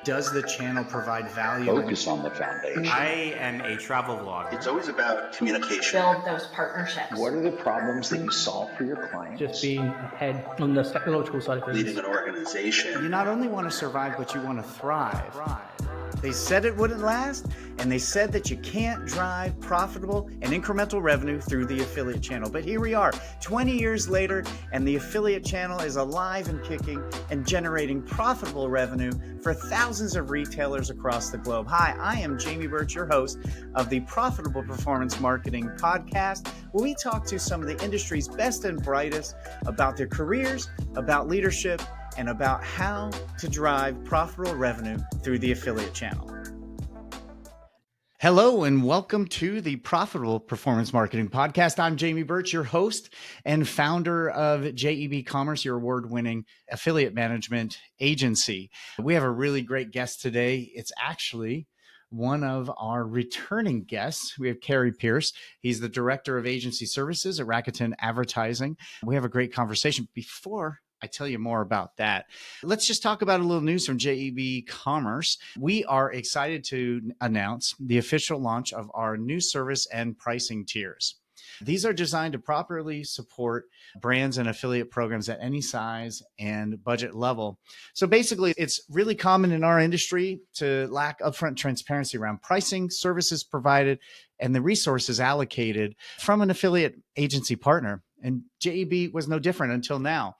Does the channel provide value? Focus on the foundation. I am a travel vlogger. It's always about communication. Build those partnerships. What are the problems that you solve for your clients? Just being ahead on the technological side of things. Leading an organization. You not only want to survive, but you want to thrive. They said it wouldn't last, and they said that you can't drive profitable and incremental revenue through the affiliate channel. But here we are, 20 years later, and the affiliate channel is alive and kicking and generating profitable revenue for thousands of retailers across the globe. Hi, I am Jamie Birch, your host of the Profitable Performance Marketing Podcast, where we talk to some of the industry's best and brightest about their careers, about leadership, and about how to drive profitable revenue through the affiliate channel. Hello, and welcome to the Profitable Performance Marketing Podcast. I'm Jamie Birch, your host and founder of JEBCommerce, your award-winning affiliate management agency. We have a really great guest today. It's actually one of our returning guests. We have Cary Pierce. He's the Director of Agency Services at Rakuten Advertising. We have a great conversation. Before I tell you more about that, let's just talk about a little news from JEBCommerce. We are excited to announce the official launch of our new service and pricing tiers. These are designed to properly support brands and affiliate programs at any size and budget level. So basically, it's really common in our industry to lack upfront transparency around pricing, services provided, and the resources allocated from an affiliate agency partner. And JEB was no different until now.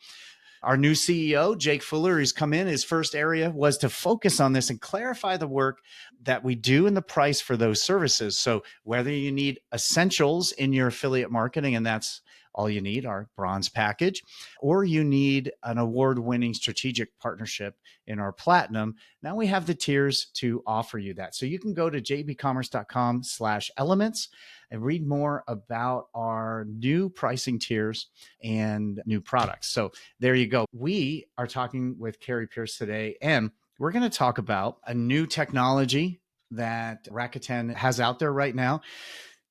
Our new CEO, Jake Fuller, who's come in, his first area was to focus on this and clarify the work that we do and the price for those services. So whether you need essentials in your affiliate marketing, and that's all you need, our bronze package, or you need an award-winning strategic partnership in our platinum, now we have the tiers to offer you that. So you can go to jebcommerce.com/elements and read more about our new pricing tiers and new products. So there you go. We are talking with Cary Pierce today, and we're going to talk about a new technology that Rakuten has out there right now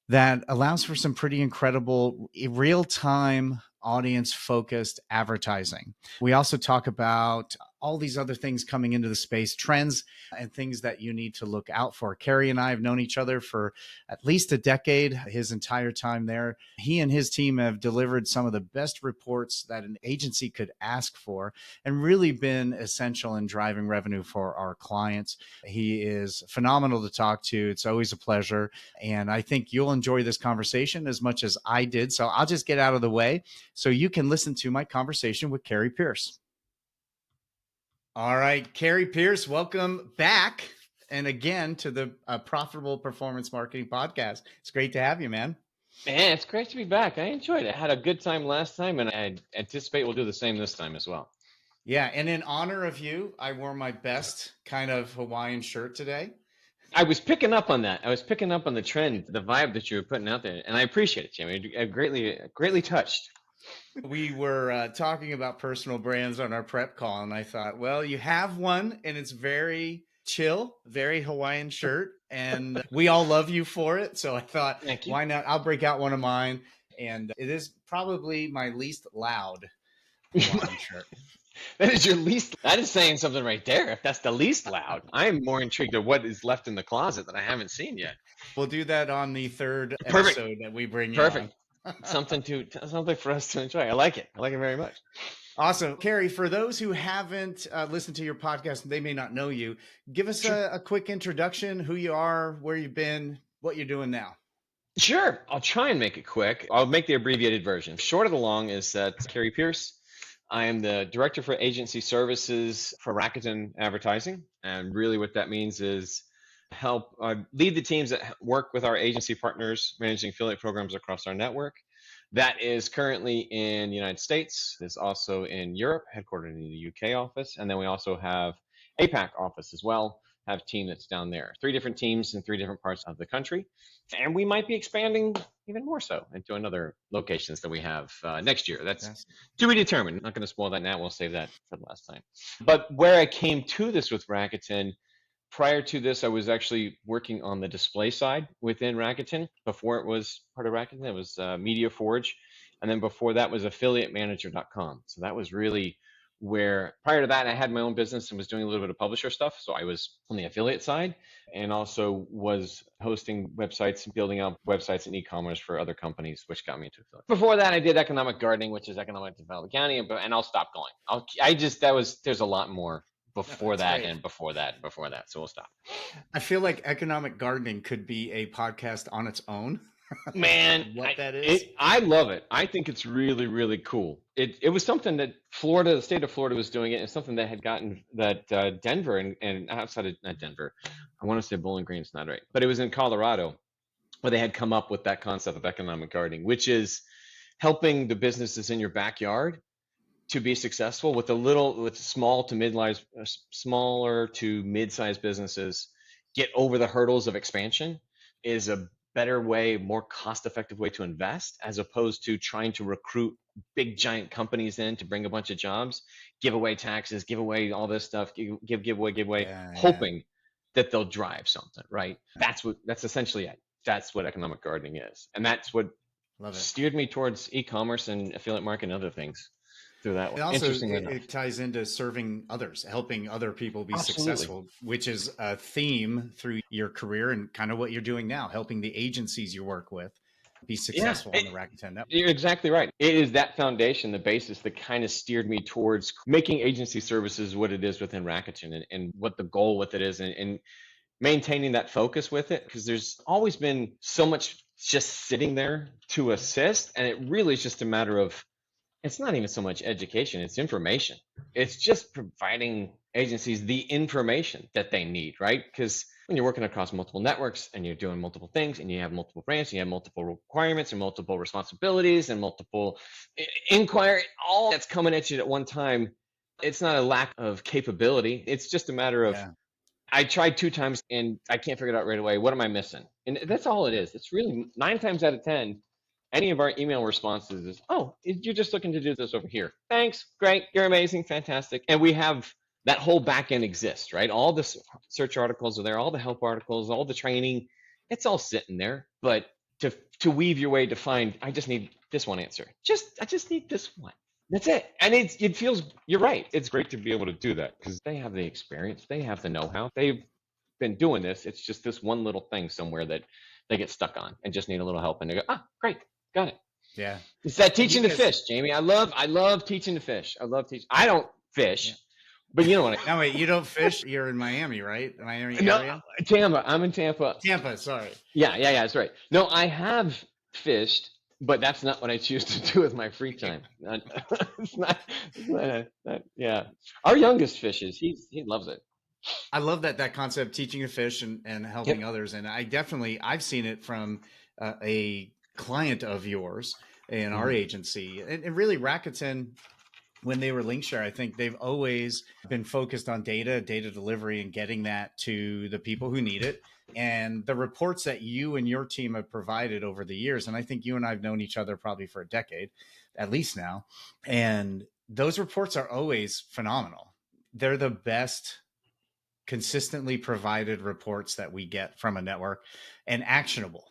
that allows for some pretty incredible real-time audience-focused advertising. We also talk about all these other things coming into the space, trends and things that you need to look out for. Cary and I have known each other for at least a decade, his entire time there. He and his team have delivered some of the best reports that an agency could ask for and really been essential in driving revenue for our clients. He is phenomenal to talk to. It's always a pleasure. And I think you'll enjoy this conversation as much as I did. So I'll just get out of the way so you can listen to my conversation with Cary Pierce. All right, Cary Pierce, welcome back. And again, to the Profitable Performance Marketing Podcast. It's great to have you, man. Man, it's great to be back. I enjoyed it. I had a good time last time, and I anticipate we'll do the same this time as well. Yeah, and in honor of you, I wore my best kind of Hawaiian shirt today. I was picking up on that. I was picking up on the trend, the vibe that you were putting out there, and I appreciate it, Jimmy. I'm greatly touched. We were talking about personal brands on our prep call, and I thought, well, you have one, and it's very chill, very Hawaiian shirt, and we all love you for it. So I thought, why not? I'll break out one of mine, and it is probably my least loud Hawaiian shirt. That is your least. That is saying something right there. If that's the least loud, I am more intrigued of what is left in the closet that I haven't seen yet. We'll do that on the third episode that we bring you on. Something for us to enjoy. I like it. I like it very much. Awesome. Cary, for those who haven't listened to your podcast, they may not know you. Give us a quick introduction, who you are, where you've been, what you're doing now. Sure. I'll try and make it quick. I'll make the abbreviated version. Short of the long is that Cary Pierce. I am the Director for Agency Services for Rakuten Advertising. And really what that means is help lead the teams that work with our agency partners managing affiliate programs across our network. That is currently in the United States. It's also in Europe, headquartered in the UK office. And then we also have APAC office as well, have a team that's down there. 3 different teams in 3 different parts of the country. And we might be expanding even more so into another locations that we have next year. That's to be determined. I'm not going to spoil that now. We'll save that for the last time. But where I came to this with Rakuten, prior to this, I was actually working on the display side within Rakuten. Before it was part of Rakuten, it was Media Forge. And then before that was affiliatemanager.com. So that was really where prior to that, I had my own business and was doing a little bit of publisher stuff. So I was on the affiliate side and also was hosting websites and building out websites and e-commerce for other companies, which got me into affiliate. Before that, I did economic gardening, which is economic development county, and I'll stop going. There's a lot more before that and before that and before that. So we'll stop. I feel like economic gardening could be a podcast on its own. Man, that is. I love it. I think it's really, really cool. It was something that the state of Florida was doing it. It's something that had gotten that Denver and outside of not Denver, I want to say Bowling Green's not right, but it was in Colorado where they had come up with that concept of economic gardening, which is helping the businesses in your backyard to be successful with smaller to mid-sized businesses get over the hurdles of expansion is a better way, more cost-effective way to invest, as opposed to trying to recruit big giant companies in to bring a bunch of jobs, give away taxes, give away all this stuff, give away, hoping that they'll drive something, right? That's essentially it. That's what economic gardening is. And that's what steered me towards e-commerce and affiliate marketing and other things through that way. And also, it ties into serving others, helping other people be successful, which is a theme through your career and kind of what you're doing now, helping the agencies you work with be successful on the Rakuten Network. You're exactly right. It is that foundation, the basis that kind of steered me towards making agency services what it is within Rakuten and what the goal with it is and maintaining that focus with it, because there's always been so much just sitting there to assist. And it really is just a matter of, it's not even so much education, it's information. It's just providing agencies the information that they need, right? Because when you're working across multiple networks and you're doing multiple things and you have multiple brands, you have multiple requirements and multiple responsibilities and multiple inquiry, all that's coming at you at one time. It's not a lack of capability. It's just a matter of, I tried 2 times and I can't figure it out right away. What am I missing? And that's all it is. It's really 9 times out of 10, any of our email responses is, oh, you're just looking to do this over here. Thanks, great, you're amazing, fantastic. And we have that whole back end exists, right? All the search articles are there, all the help articles, all the training, it's all sitting there. But to weave your way to find, I just need this one answer. I just need this one. That's it. And it feels, you're right. It's great to be able to do that because they have the experience, they have the know-how, they've been doing this. It's just this one little thing somewhere that they get stuck on and just need a little help. And they go, great. Got it. Yeah. It's that teaching to fish, Jamie. I love teaching to fish. I love teaching. I don't fish, but you know what? No, wait, you don't fish? You're in Miami, right? Miami no, area? Tampa. I'm in Tampa. Tampa, sorry. Yeah, that's right. No, I have fished, but that's not what I choose to do with my free time. It's not, yeah. Our youngest fishes. He loves it. I love that concept, teaching to fish and helping others. And I've seen it from a client of yours in our agency, and really Rakuten, when they were Linkshare, I think they've always been focused on data delivery and getting that to the people who need it. And the reports that you and your team have provided over the years, and I think you and I have known each other probably for a decade, at least now, and those reports are always phenomenal. They're the best consistently provided reports that we get from a network, and actionable.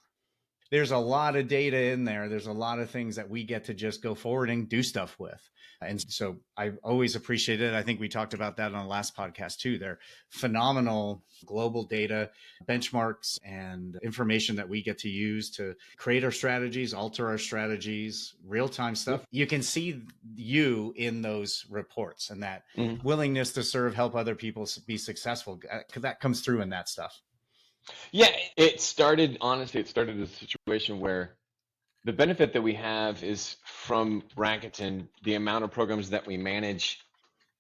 There's a lot of data in there. There's a lot of things that we get to just go forward and do stuff with. And so I always appreciate it. I think we talked about that on the last podcast too. They're phenomenal global data, benchmarks, and information that we get to use to create our strategies, alter our strategies, real-time stuff. You can see you in those reports and that willingness to serve, help other people be successful. That comes through in that stuff. Yeah, it started as a situation where the benefit that we have is from Rakuten, the amount of programs that we manage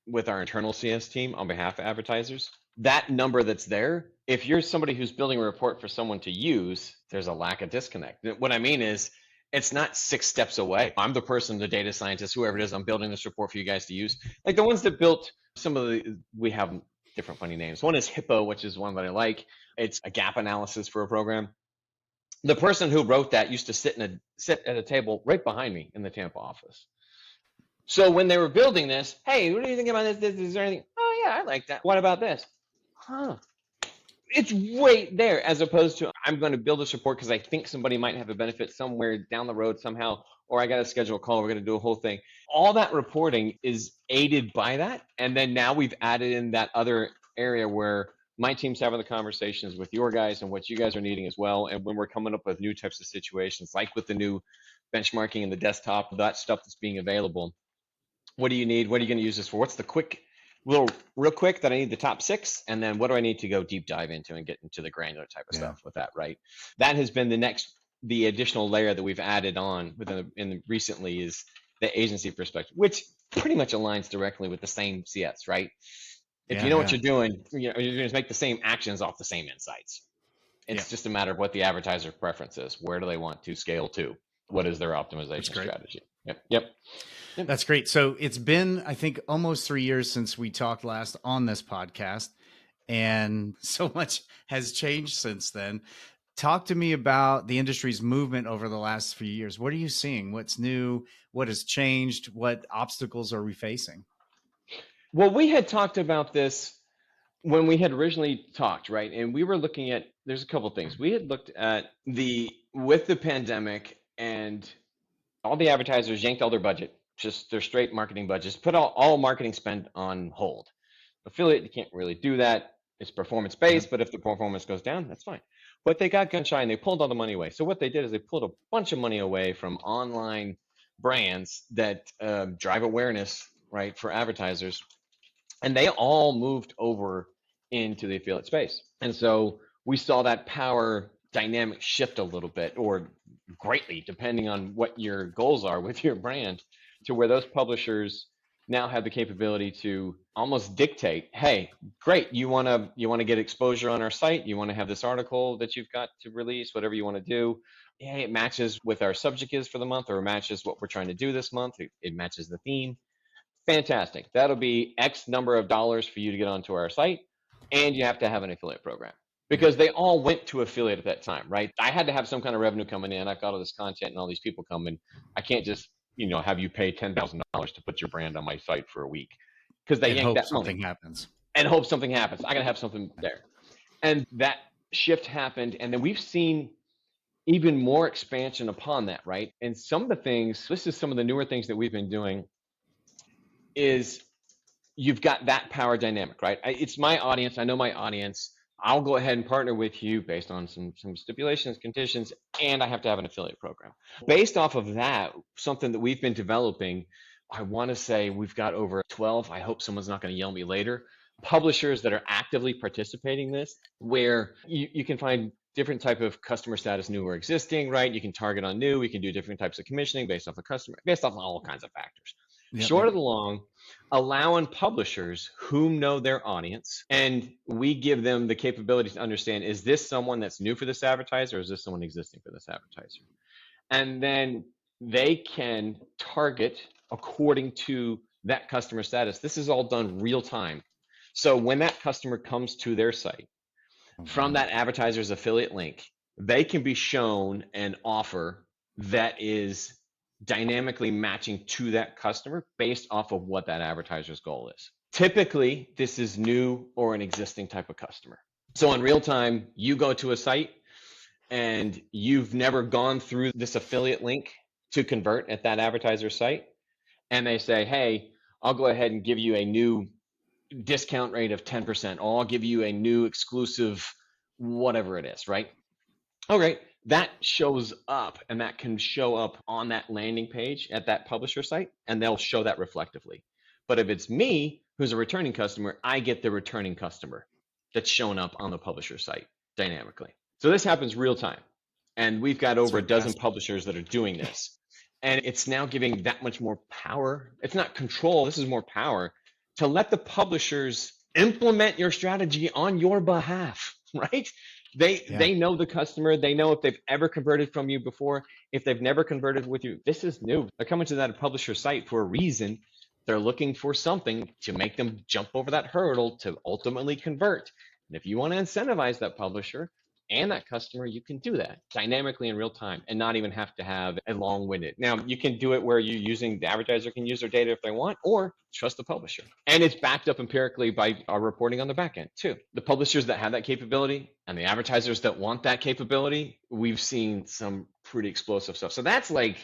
with our internal CS team on behalf of advertisers. That number that's there, if you're somebody who's building a report for someone to use, there's a lack of disconnect. What I mean is, it's not 6 steps away. I'm the person, the data scientist, whoever it is, I'm building this report for you guys to use. Like the ones that built we have different funny names. One is Hippo, which is one that I like. It's a gap analysis for a program. The person who wrote that used to sit at a table right behind me in the Tampa office. So when they were building this, hey, what do you think about this? Is there anything? Oh yeah, I like that. What about this? It's right there, as opposed to I'm going to build this report because I think somebody might have a benefit somewhere down the road somehow, or I got to schedule a call. We're going to do a whole thing. All that reporting is aided by that. And then now we've added in that other area where my team's having the conversations with your guys and what you guys are needing as well. And when we're coming up with new types of situations, like with the new benchmarking in the desktop, that stuff that's being available. What do you need? What are you going to use this for? What's the real quick that I need the top 6? And then what do I need to go deep dive into and get into the granular type of stuff with that, right? That has been the additional layer that we've added on recently is the agency perspective, which pretty much aligns directly with the same CS, right? If you know what you're doing, you're going to make the same actions off the same insights. It's just a matter of what the advertiser preference is. Where do they want to scale to? What is their optimization strategy? Yep. That's great. So it's been, I think, almost 3 years since we talked last on this podcast, and so much has changed since then. Talk to me about the industry's movement over the last few years. What are you seeing? What's new? What has changed? What obstacles are we facing? Well, we had talked about this when we had originally talked, right? And we were looking at, there's a couple of things. We had looked at with the pandemic, and all the advertisers yanked all their budget, just their straight marketing budgets, put all marketing spend on hold. Affiliate, you can't really do that. It's performance-based, but if the performance goes down, that's fine. But they got gun shy and they pulled all the money away. So what they did is they pulled a bunch of money away from online brands that drive awareness, right, for advertisers. And they all moved over into the affiliate space. And so we saw that power dynamic shift a little bit, or greatly, depending on what your goals are with your brand, to where those publishers now have the capability to almost dictate, hey, great, you want to get exposure on our site, you want to have this article that you've got to release, whatever you want to do. Hey, it matches with our subject is for the month, or it matches what we're trying to do this month. It matches the theme. Fantastic. That'll be X number of dollars for you to get onto our site, and you have to have an affiliate program. Because they all went to affiliate at that time, right? I had to have some kind of revenue coming in. I've got all this content and all these people coming. I can't just, have you pay $10,000 to put your brand on my site for a week, because they yanked that money. And hope something happens. I got to have something there. And that shift happened. And then we've seen even more expansion upon that, right? And some of the things, this is some of the newer things that we've been doing, is you've got that power dynamic, right? It's my audience. I know my audience. I'll go ahead and partner with you based on some stipulations, conditions, and I have to have an affiliate program. Based off of that, something that we've been developing, I want to say we've got over 12, I hope someone's not going to yell at me later, publishers that are actively participating in this, where you can find different type of customer status, new or existing, right? You can target on new, we can do different types of commissioning based off of customer, based off of all kinds of factors. Short of the long, allowing publishers who know their audience, and we give them the capability to understand, is this someone that's new for this advertiser, or is this someone existing for this advertiser? And then they can target according to that customer status. This is all done real time. So when that customer comes to their site, from that advertiser's affiliate link, they can be shown an offer that is dynamically matching to that customer based off of what that advertiser's goal is. Typically, this is new or an existing type of customer. So in real time, you go to a site and you've never gone through this affiliate link to convert at that advertiser's site, and they say, hey, I'll go ahead and give you a new discount rate of 10%, or I'll give you a new exclusive whatever it is, right? All right, that shows up, and that can show up on that landing page at that publisher site, and they'll show that reflectively. But if it's me who's a returning customer, I get the returning customer that's shown up on the publisher site dynamically. So this happens real time, and we've got over a dozen publishers that are doing this, and it's now giving that much more power. It's not control, this is more power to let the publishers implement your strategy on your behalf, right? They know the customer. They know if they've ever converted from you before. If they've never converted with you, this is new. They're coming to that publisher site for a reason. They're looking for something to make them jump over that hurdle to ultimately convert. And if you want to incentivize that publisher and that customer, you can do that dynamically in real time and not even have to have a long-winded. Now, you can do it where you're using, the advertiser can use their data if they want, or trust the publisher. And it's backed up empirically by our reporting on the back end too. The publishers that have that capability and the advertisers that want that capability, we've seen some pretty explosive stuff. So that's like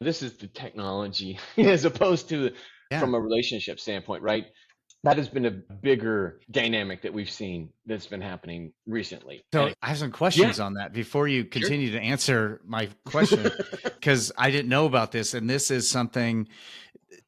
This is the technology as opposed to from a relationship standpoint, right? That has been a bigger dynamic that we've seen that's been happening recently. So I have some questions on that before you continue to answer my question, because I didn't know about this. And this is something,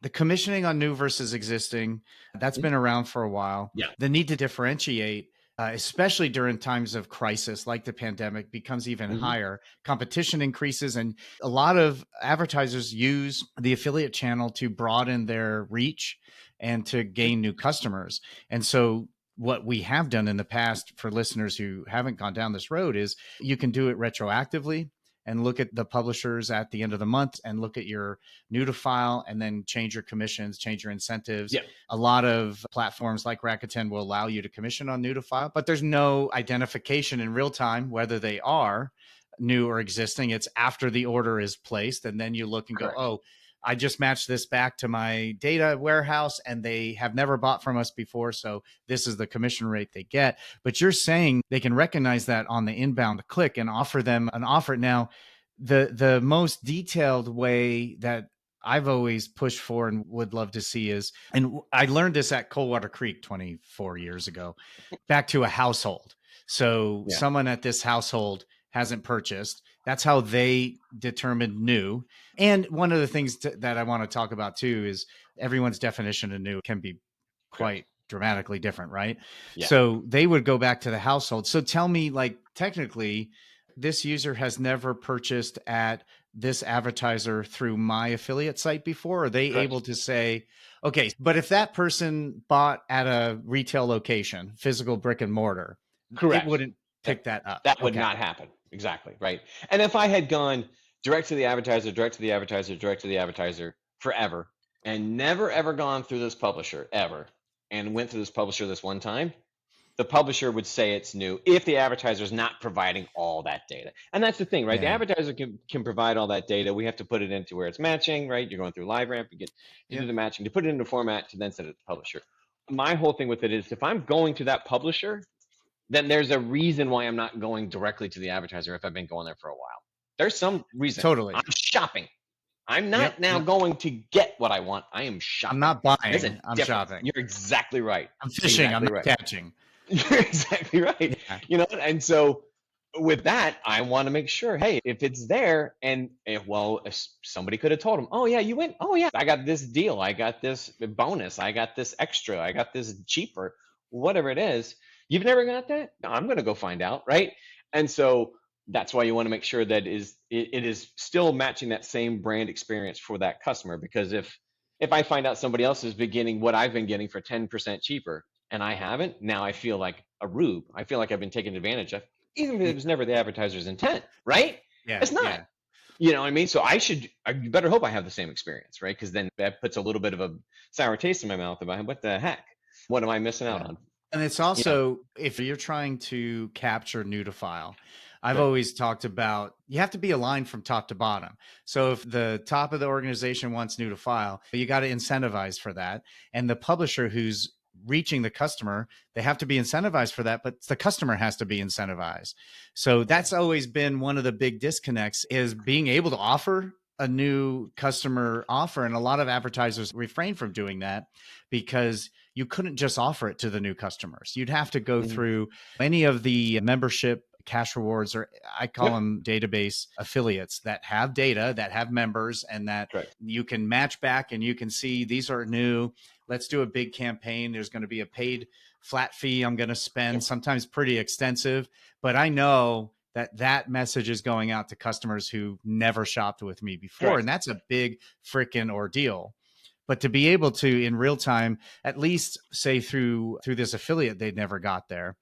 the commissioning on new versus existing, that's been around for a while. Yeah. The need to differentiate, especially during times of crisis like the pandemic, becomes even higher. Competition increases, and a lot of advertisers use the affiliate channel to broaden their reach and to gain new customers. And so what we have done in the past, for listeners who haven't gone down this road, is you can do it retroactively and look at the publishers at the end of the month and look at your new to file and then change your commissions, change your incentives. Yeah. A lot of platforms like Rakuten will allow you to commission on new to file, but there's no identification in real time whether they are new or existing. It's after the order is placed. And then you look and go, oh, I just matched this back to my data warehouse and they have never bought from us before. So this is the commission rate they get. But you're saying they can recognize that on the inbound click and offer them an offer. Now, the most detailed way that I've always pushed for and would love to see is, and I learned this at Coldwater Creek 24 years ago, back to a household. So someone at this household hasn't purchased. That's how they determined new. And one of the things that I want to talk about too is everyone's definition of new can be quite dramatically different, right? Yeah. So they would go back to the household. So tell me, like, technically, this user has never purchased at this advertiser through my affiliate site before? Are they able to say, okay, but if that person bought at a retail location, physical brick and mortar, it wouldn't pick that up. That would not happen. Exactly. Right. And if I had gone direct to the advertiser, direct to the advertiser, direct to the advertiser forever, and never, ever gone through this publisher ever, and went through this publisher this one time, the publisher would say it's new if the advertiser is not providing all that data. And that's the thing, right? Yeah. The advertiser can provide all that data. We have to put it into where it's matching, right? You're going through LiveRamp, you do the matching, to put it into format to then send it to the publisher. My whole thing with it is, if I'm going to that publisher, then there's a reason why I'm not going directly to the advertiser if I've been going there for a while. There's some reason. Totally. I'm shopping. I'm not going to get what I want. I am shopping. I'm not buying. I'm shopping. You're exactly right. I'm fishing. I'm not catching. You're exactly right. Yeah. You know, and so with that, I want to make sure, hey, if it's there, and if somebody could have told them, oh yeah, you went, oh yeah, I got this deal, I got this bonus, I got this extra, I got this cheaper, whatever it is. You've never got that? I'm going to go find out, right? And so that's why you want to make sure that it is still matching that same brand experience for that customer. Because if I find out somebody else is getting what I've been getting for 10% cheaper and I haven't, now I feel like a rube. I feel like I've been taken advantage of, even if it was never the advertiser's intent, right? Yeah, it's not. Yeah. You know what I mean? So I better hope I have the same experience, right? Because then that puts a little bit of a sour taste in my mouth about what the heck? What am I missing out on? And it's also, if you're trying to capture new to file, I've always talked about, you have to be aligned from top to bottom. So if the top of the organization wants new to file, you got to incentivize for that. And the publisher who's reaching the customer, they have to be incentivized for that, but the customer has to be incentivized. So that's always been one of the big disconnects, is being able to offer a new customer offer. And a lot of advertisers refrain from doing that because you couldn't just offer it to the new customers. You'd have to go through any of the membership cash rewards, or I call them database affiliates, that have data, that have members, and that you can match back and you can see these are new. Let's do a big campaign. There's going to be a paid flat fee I'm going to spend, sometimes pretty extensive, but I know that message is going out to customers who never shopped with me before. And that's a big freaking ordeal. But to be able to, in real time, at least say through this affiliate, they never got there.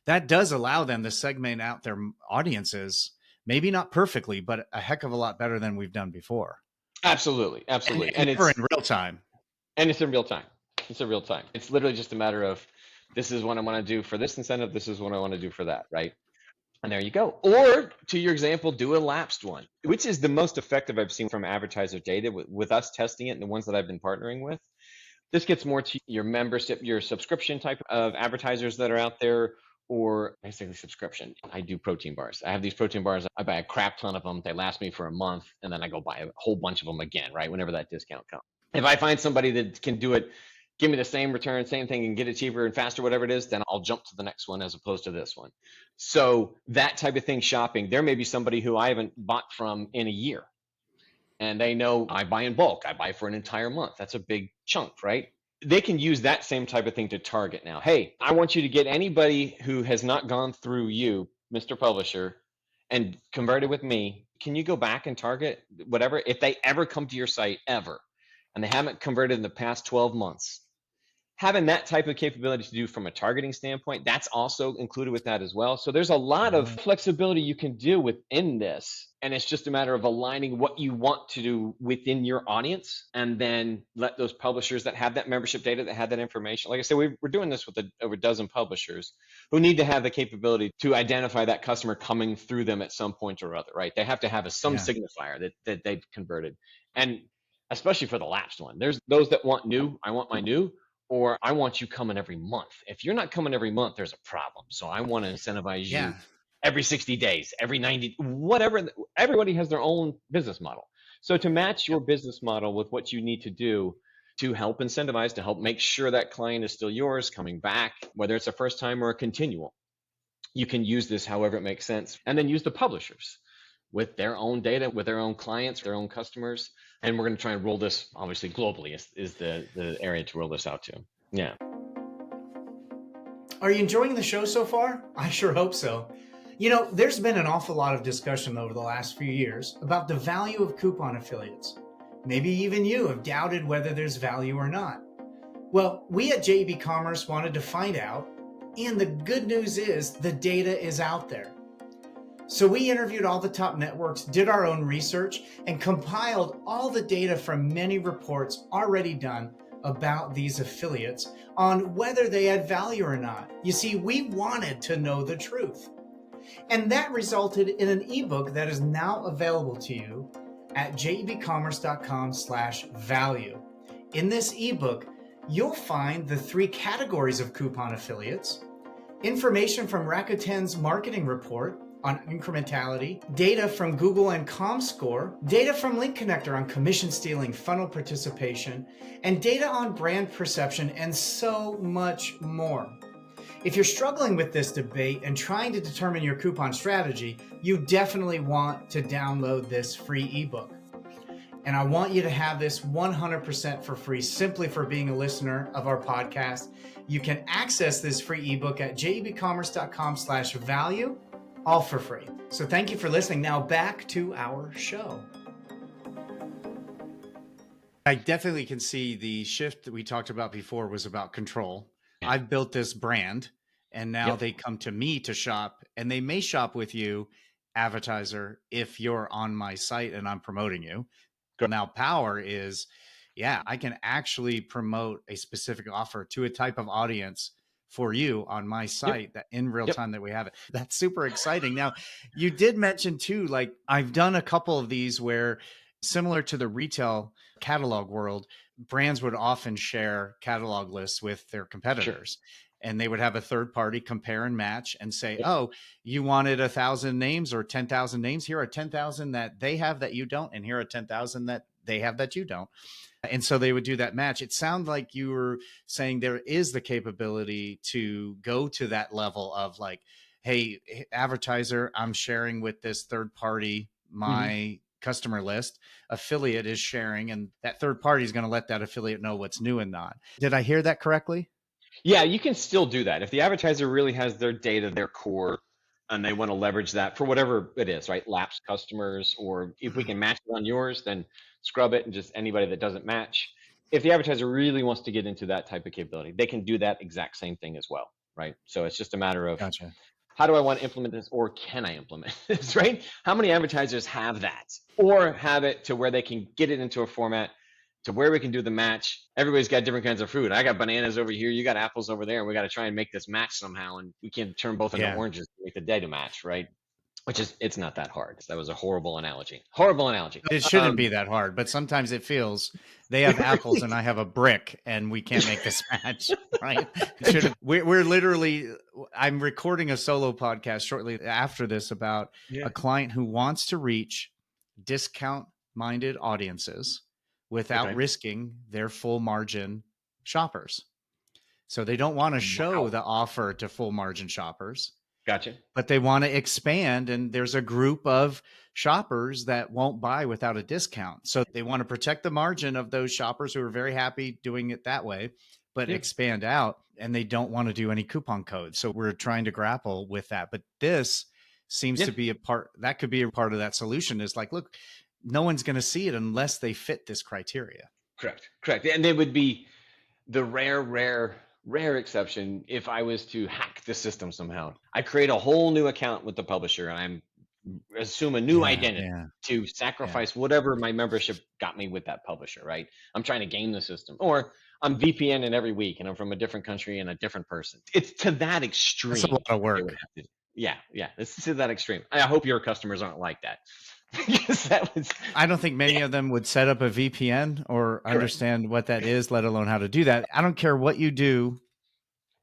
That does allow them to segment out their audiences, maybe not perfectly, but a heck of a lot better than we've done before. Absolutely. And it's in real time. And it's in real time. It's in real time. It's literally just a matter of, this is what I want to do for this incentive. This is what I want to do for that, right? And there you go. Or to your example, do a lapsed one, which is the most effective I've seen from advertiser data with us testing it and the ones that I've been partnering with. This gets more to your membership, your subscription type of advertisers that are out there, or basically subscription. I do protein bars. I have these protein bars. I buy a crap ton of them. They last me for a month, and then I go buy a whole bunch of them again, right? Whenever that discount comes. If I find somebody that can do it, give me the same return, same thing, and get it cheaper and faster, whatever it is, then I'll jump to the next one as opposed to this one. So that type of thing, shopping, there may be somebody who I haven't bought from in a year, and they know I buy in bulk. I buy for an entire month. That's a big chunk, right? They can use that same type of thing to target now. Hey, I want you to get anybody who has not gone through you, Mr. Publisher, and converted with me. Can you go back and target whatever? If they ever come to your site ever, and they haven't converted in the past 12 months, having that type of capability to do from a targeting standpoint, that's also included with that as well. So there's a lot of flexibility you can do within this. And it's just a matter of aligning what you want to do within your audience, and then let those publishers that have that membership data, that have that information. Like I said, we're doing this with over a dozen publishers who need to have the capability to identify that customer coming through them at some point or other, right? They have to have some signifier that they've converted. And especially for the lapsed one, there's those that want new. I want my new. Or I want you coming every month. If you're not coming every month, there's a problem. So I want to incentivize you every 60 days, every 90, whatever. Everybody has their own business model. So to match your business model with what you need to do to help incentivize, to help make sure that client is still yours, coming back, whether it's a first time or a continual, you can use this however it makes sense. And then use the publishers with their own data, with their own clients, their own customers. And we're going to try and roll this, obviously, globally is the area to roll this out to. Yeah. Are you enjoying the show so far? I sure hope so. You know, there's been an awful lot of discussion over the last few years about the value of coupon affiliates. Maybe even you have doubted whether there's value or not. Well, we at JEBCommerce wanted to find out, and the good news is the data is out there. So we interviewed all the top networks, did our own research, and compiled all the data from many reports already done about these affiliates on whether they add value or not. You see, we wanted to know the truth. And that resulted in an ebook that is now available to you at jebcommerce.com/value. In this ebook, you'll find the 3 categories of coupon affiliates, information from Rakuten's marketing report on incrementality, data from Google and ComScore, data from Link Connector on commission stealing, funnel participation, and data on brand perception, and so much more. If you're struggling with this debate and trying to determine your coupon strategy, you definitely want to download this free ebook. And I want you to have this 100% for free, simply for being a listener of our podcast. You can access this free ebook at jebcommerce.com/value, all for free. So thank you for listening. Now back to our show. I definitely can see the shift that we talked about before was about control. I've built this brand, and now they come to me to shop, and they may shop with you, advertiser, if you're on my site and I'm promoting you. Now power is, I can actually promote a specific offer to a type of audience for you on my site that in real time that we have it. That's super exciting. Now, you did mention too, like I've done a couple of these where, similar to the retail catalog world, brands would often share catalog lists with their competitors. And they would have a third party compare and match and say, oh, you wanted 1,000 names or 10,000 names. Here are 10,000 that they have that you don't. And here are 10,000 that they have that you don't. And so they would do that match. It sounded like you were saying there is the capability to go to that level of like, hey, advertiser, I'm sharing with this third party my customer list. Affiliate is sharing, and that third party is going to let that affiliate know what's new and not. Did I hear that correctly? Yeah, you can still do that. If the advertiser really has their data, their core, and they want to leverage that for whatever it is, right? Lapsed customers, or if we can match it on yours, then scrub it and just anybody that doesn't match. If the advertiser really wants to get into that type of capability, they can do that exact same thing as well, right? So it's just a matter of how do I want to implement this, or can I implement this, right? How many advertisers have that, or have it to where they can get it into a format to where we can do the match? Everybody's got different kinds of fruit. I got bananas over here, you got apples over there, and we got to try and make this match somehow, and we can't turn both into oranges to make the data match, right? which is, it's not that hard. That was a horrible analogy. Horrible analogy. It shouldn't be that hard, but sometimes it feels they have apples and I have a brick and we can't make this match, right? We're literally, I'm recording a solo podcast shortly after this about a client who wants to reach discount-minded audiences without risking their full margin shoppers. So they don't want to show the offer to full margin shoppers. Gotcha. But they want to expand, and there's a group of shoppers that won't buy without a discount. So they want to protect the margin of those shoppers who are very happy doing it that way, but expand out, and they don't want to do any coupon codes. So we're trying to grapple with that. But this seems to be a part, that could be a part of that solution, is like, look, no one's going to see it unless they fit this criteria. Correct. And they would be the rare exception if I was to hack the system somehow. I create a whole new account with the publisher and assume a new identity to sacrifice whatever my membership got me with that publisher, right? I'm trying to game the system. Or I'm VPNing every week and I'm from a different country and a different person. It's to that extreme. That's a lot of work. Yeah. It's to that extreme. I hope your customers aren't like that. I don't think many of them would set up a VPN or understand what that is, let alone how to do that. I don't care what you do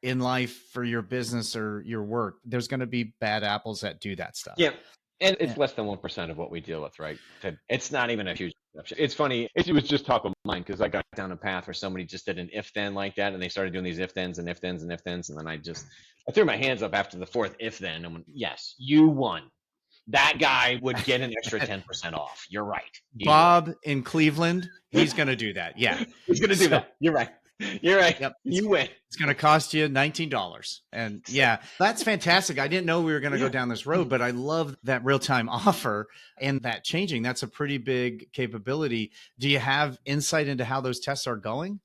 in life for your business or your work. There's going to be bad apples that do that stuff. Yeah. And it's less than 1% of what we deal with, right? It's not even a huge exception. It's funny. It was just top of mind because I got down a path where somebody just did an if-then like that, and they started doing these if-thens and if-thens and if-thens. And then I threw my hands up after the fourth if-then and went, yes, you won. That guy would get an extra 10% off. You're right. Bob in Cleveland, he's going to do that. Yeah. He's going to do that. You're right. Yep. You win. It's going to cost you $19. And that's fantastic. I didn't know we were going to go down this road, but I love that real-time offer and that changing. That's a pretty big capability. Do you have insight into how those tests are going?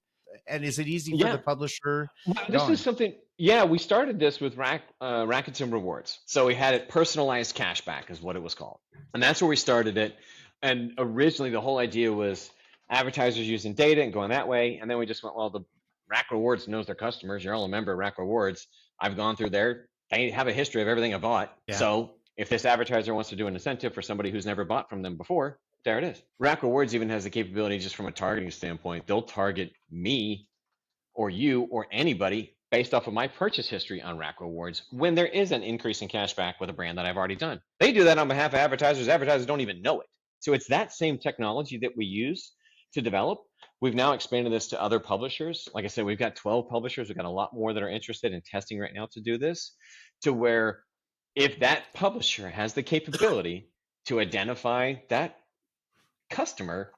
And is it easy for the publisher? This is something, we started this with Rakuten Rewards. So we had it personalized cashback is what it was called. And that's where we started it. And originally the whole idea was advertisers using data and going that way. And then we just went, well, the Rack Rewards knows their customers. You're all a member of Rack Rewards. I've gone through there. They have a history of everything I bought. Yeah. So if this advertiser wants to do an incentive for somebody who's never bought from them before, there it is. Rack Rewards even has the capability just from a targeting standpoint. They'll target me or you or anybody based off of my purchase history on Rack Rewards when there is an increase in cashback with a brand that I've already done. They do that on behalf of advertisers. Advertisers don't even know it. So it's that same technology that we use to develop. We've now expanded this to other publishers. Like I said, we've got 12 publishers. We've got a lot more that are interested in testing right now to do this, to where if that publisher has the capability to identify that customer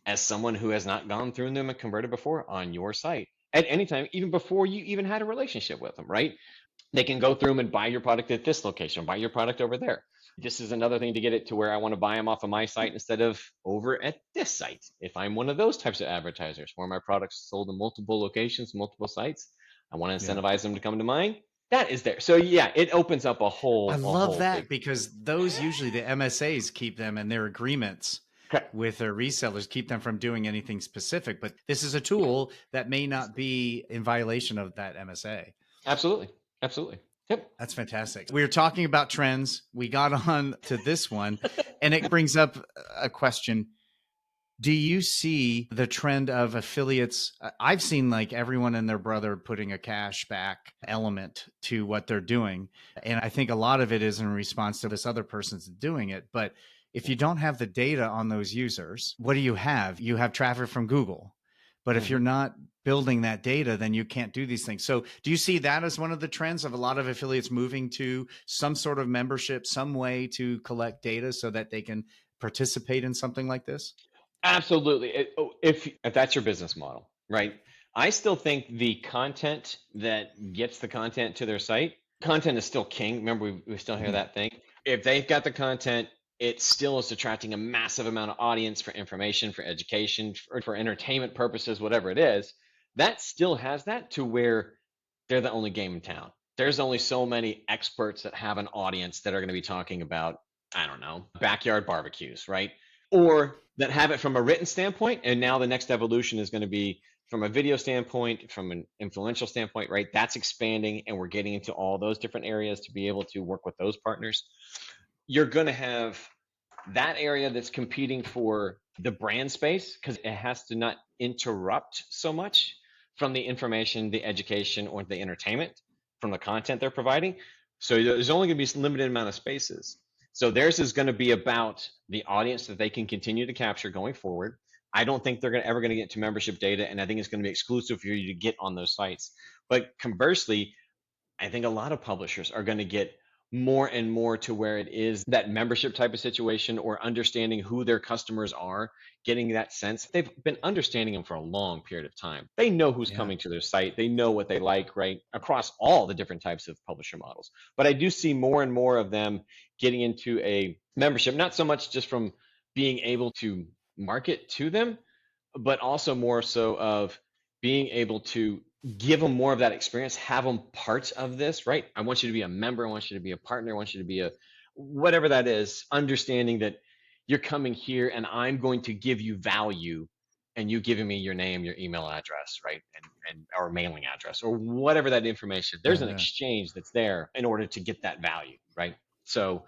as someone who has not gone through them and converted before on your site at any time, even before you even had a relationship with them, right? They can go through them and buy your product at this location, buy your product over there. This is another thing to get it to where I want to buy them off of my site instead of over at this site. If I'm one of those types of advertisers where my product's sold in multiple locations, multiple sites, I want to incentivize them to come to mine. That is there. So it opens up a whole. I love that because those usually the MSAs keep them and their agreements with their resellers keep them from doing anything specific. But this is a tool that may not be in violation of that MSA. Absolutely. Yep. That's fantastic. We were talking about trends. We got on to this one and it brings up a question. Do you see the trend of affiliates? I've seen like everyone and their brother putting a cashback element to what they're doing. And I think a lot of it is in response to this other person's doing it. But if you don't have the data on those users, what do you have? You have traffic from Google. But if you're not building that data, then you can't do these things. So do you see that as one of the trends of a lot of affiliates moving to some sort of membership, some way to collect data so that they can participate in something like this? Absolutely. If that's your business model, right? I still think the content that gets the content to their site, content is still king. Remember, we still hear that thing. If they've got the content, it still is attracting a massive amount of audience for information, for education, for entertainment purposes, whatever it is. That still has that to where they're the only game in town. There's only so many experts that have an audience that are going to be talking about, I don't know, backyard barbecues, right? Or that have it from a written standpoint. And now the next evolution is going to be from a video standpoint, from an influential standpoint, right? That's expanding and we're getting into all those different areas to be able to work with those partners. you're going to have that area that's competing for the brand space because it has to not interrupt so much from the information, the education, or the entertainment from the content they're providing. So there's only going to be a limited amount of spaces. So theirs is going to be about the audience that they can continue to capture going forward. I don't think they're ever going to get to membership data, and I think it's going to be exclusive for you to get on those sites. But conversely, I think a lot of publishers are going to get more and more to where it is that membership type of situation or understanding who their customers are, getting that sense. They've been understanding them for a long period of time. They know who's coming to their site. They know what they like, right? Across all the different types of publisher models. But I do see more and more of them getting into a membership, not so much just from being able to market to them, but also more so of being able to give them more of that experience, have them parts of this, right? I want you to be a member. I want you to be a partner. I want you to be a whatever that is, understanding that you're coming here and I'm going to give you value and you giving me your name, your email address, right? And our mailing address or whatever that information. There's an exchange that's there in order to get that value, right? So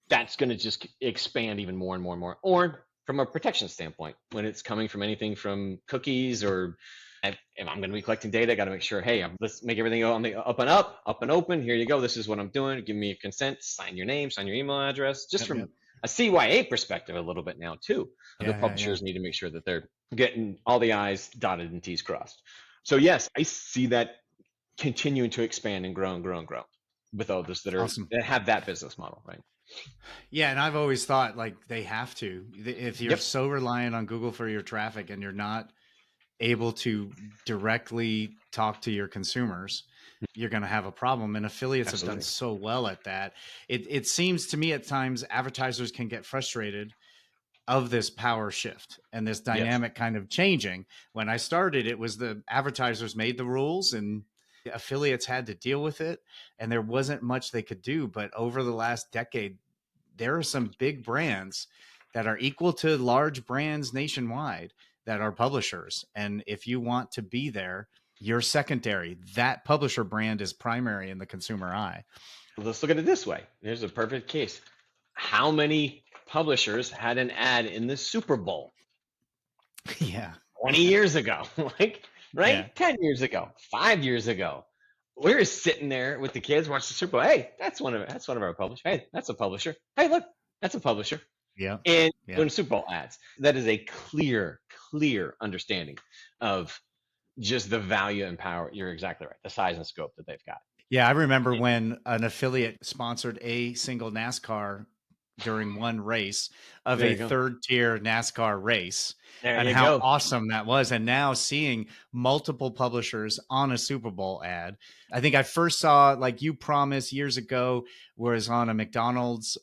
that's going to just expand even more and more and more. Or from a protection standpoint, when it's coming from anything from cookies or if I'm going to be collecting data, I got to make sure, hey, let's make everything on the up and open. Here you go. This is what I'm doing. Give me your consent, sign your name, sign your email address. Just from a CYA perspective, a little bit now too. The publishers need to make sure that they're getting all the I's dotted and T's crossed. So yes, I see that continuing to expand and grow and grow and grow with others that are that have that business model, right? Yeah, and I've always thought like they have to. If you're so reliant on Google for your traffic and you're not able to directly talk to your consumers, you're going to have a problem. And affiliates have done so well at that. It seems to me at times advertisers can get frustrated of this power shift and this dynamic kind of changing. When I started, it was the advertisers made the rules and affiliates had to deal with it. And there wasn't much they could do. But over the last decade, there are some big brands that are equal to large brands nationwide that are publishers. And if you want to be there, you're secondary. That publisher brand is primary in the consumer eye. Let's look at it this way. Here's a perfect case. How many publishers had an ad in the Super Bowl? 20 years ago, like, right? 10 years ago, 5 years ago. We were sitting there with the kids watching the Super Bowl. Hey, that's one of our publishers. Hey, that's a publisher. Hey, look, that's a publisher. And doing Super Bowl ads. That is a clear understanding of just the value and power. You're exactly right. The size and scope that they've got. Yeah, I remember when an affiliate sponsored a single NASCAR during one race of a third tier NASCAR race and how awesome that was. And now seeing multiple publishers on a Super Bowl ad. I think I first saw like You Promise years ago was on a McDonald's,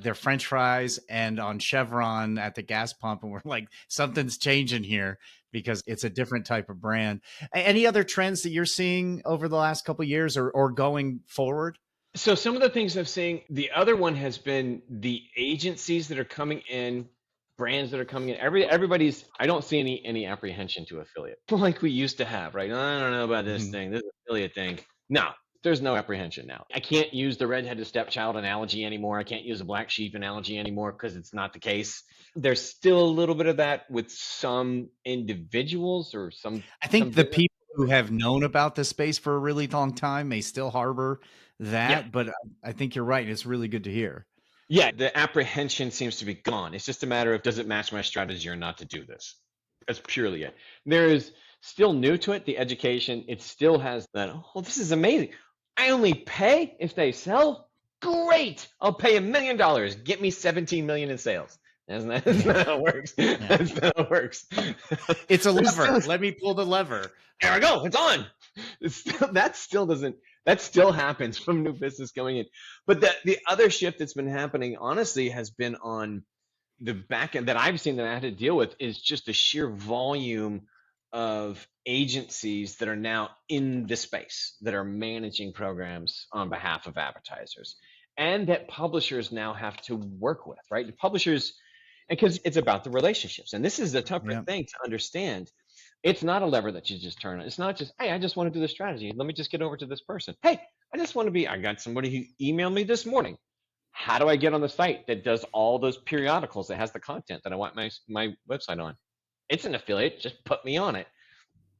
their French fries and on Chevron at the gas pump. And we're like, something's changing here because it's a different type of brand. Any other trends that you're seeing over the last couple of years or going forward? So some of the things I'm seeing, the other one has been the agencies that are coming in, brands that are coming in. Everybody's, I don't see any apprehension to affiliate like we used to have, right? I don't know about this thing, this affiliate thing. No, there's no apprehension now. I can't use the redheaded stepchild analogy anymore. I can't use the black sheep analogy anymore because it's not the case. There's still a little bit of that with some individuals or some. I think the people who have known about this space for a really long time may still harbor that, but I think you're right. It's really good to hear. Yeah, the apprehension seems to be gone. It's just a matter of, does it match my strategy or not to do this? That's purely it. There is still new to it, the education. It still has that, oh, this is amazing. I only pay if they sell? Great. I'll pay $1 million. Get me 17 million in sales. That's not how it works. That's not how it works. It's a lever. Let me pull the lever. There we go. It's on. That still happens from new business going in. But the other shift that's been happening, honestly, has been on the back end that I've seen that I had to deal with is just the sheer volume of agencies that are now in the space that are managing programs on behalf of advertisers and that publishers now have to work with, right? The publishers, because it's about the relationships. And this is a tougher thing to understand. It's not a lever that you just turn on. It's not just, hey, I just want to do this strategy. Let me just get over to this person. Hey, I got somebody who emailed me this morning. How do I get on the site that does all those periodicals, that has the content that I want my website on? It's an affiliate, just put me on it.